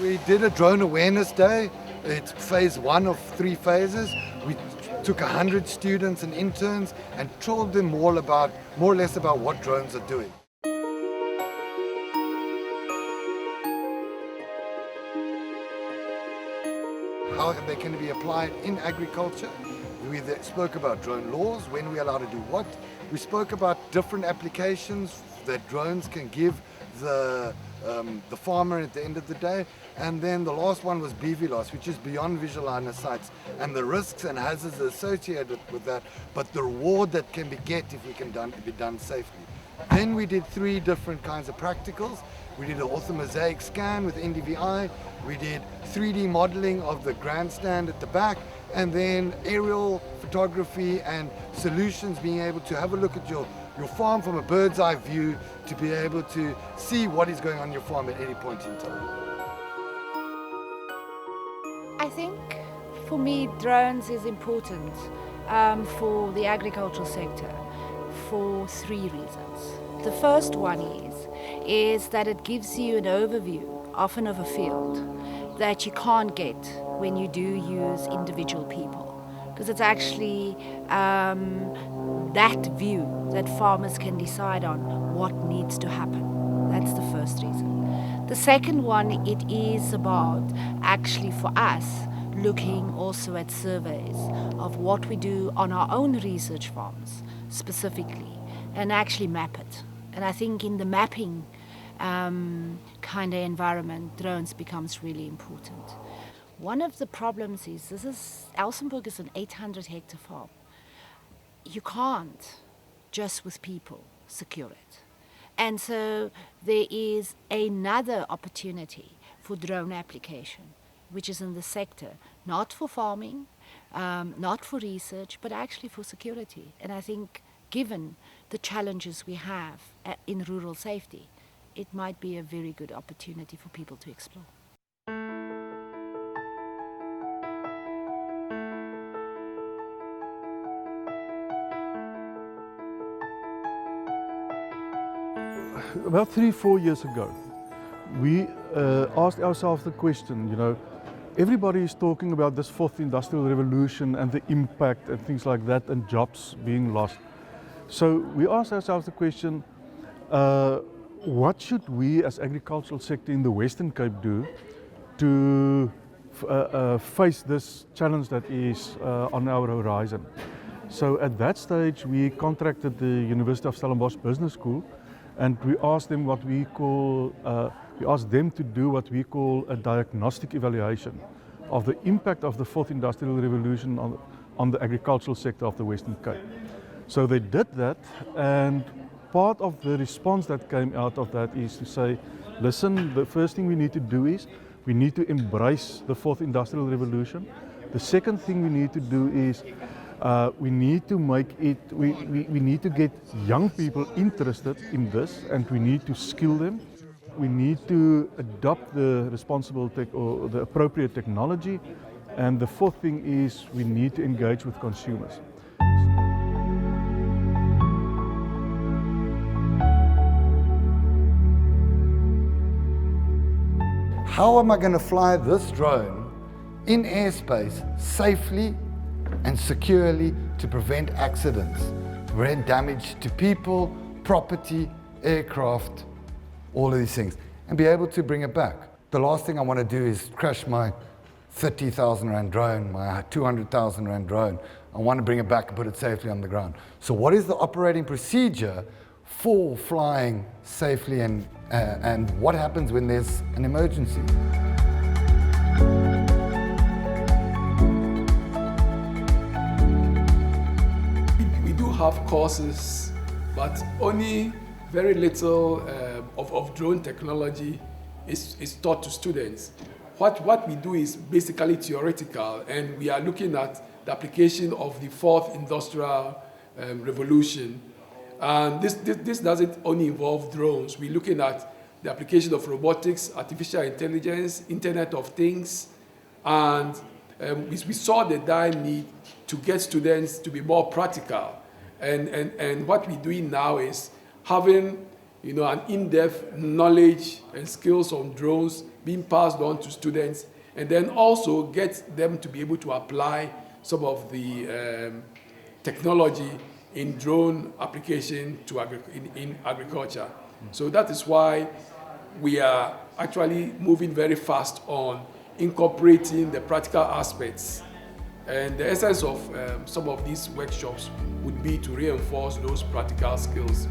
We did a drone awareness day. It's phase 1 of 3 phases. We took 100 students and interns and told them more or less about what drones are doing. How they can be applied in agriculture. We spoke about drone laws, when we're allowed to do what. We spoke about different applications that drones can give the farmer at the end of the day. And then the last one was BVLOS, which is beyond visual line of sight, and the risks and hazards associated with that, but the reward that can be get if we can be done safely. Then we did 3 different kinds of practicals. We did an orthomosaic scan with NDVI. We did 3D modeling of the grandstand at the back, and then aerial photography and solutions, being able to have a look at your farm from a bird's eye view to be able to see what is going on in your farm at any point in time. I think for me drones is important for the agricultural sector for 3 reasons. The first one is that it gives you an overview, often of a field, that you can't get when you do use individual people. Because it's actually that view that farmers can decide on what needs to happen. That's the first reason. The second one, it is about actually for us looking also at surveys of what we do on our own research farms specifically and actually map it. And I think in the mapping kind of environment, drones becomes really important. One of the problems is Elsenburg is an 800 hectare farm. You can't just with people secure it. And so there is another opportunity for drone application, which is in the sector, not for farming, not for research, but actually for security. And I think given the challenges we have in rural safety, it might be a very good opportunity for people to explore. About 3-4 years ago, we asked ourselves the question, everybody is talking about this 4th industrial revolution and the impact and things like that and jobs being lost. So we asked ourselves the question, what should we as agricultural sector in the Western Cape do to face this challenge that is on our horizon? So at that stage we contracted the University of Stellenbosch Business School, and we asked them to do what we call a diagnostic evaluation of the impact of the 4th industrial revolution on the agricultural sector of the Western Cape. So they did that, and part of the response that came out of that is to say, listen, the first thing we need to do is we need to embrace the 4th industrial revolution. The second thing we need to do is we need to we need to get young people interested in this, and we need to skill them. We need to adopt the responsible or the appropriate technology. And the 4th thing is we need to engage with consumers. How am I going to fly this drone in airspace safely and securely to prevent accidents, prevent damage to people, property, aircraft, all of these things, and be able to bring it back? The last thing I want to do is crash my 30,000 Rand drone, my 200,000 Rand drone. I want to bring it back and put it safely on the ground. So what is the operating procedure for flying safely, and what happens when there's an emergency? We do have courses, but only very little of drone technology is taught to students. What we do is basically theoretical, and we are looking at the application of the 4th industrial revolution. And this doesn't only involve drones. We're looking at the application of robotics, artificial intelligence, Internet of Things, and we saw the dire need to get students to be more practical. And what we're doing now is having an in-depth knowledge and skills on drones being passed on to students, and then also get them to be able to apply some of the technology in drone application to in agriculture. So that is why we are actually moving very fast on incorporating the practical aspects. And the essence of some of these workshops would be to reinforce those practical skills.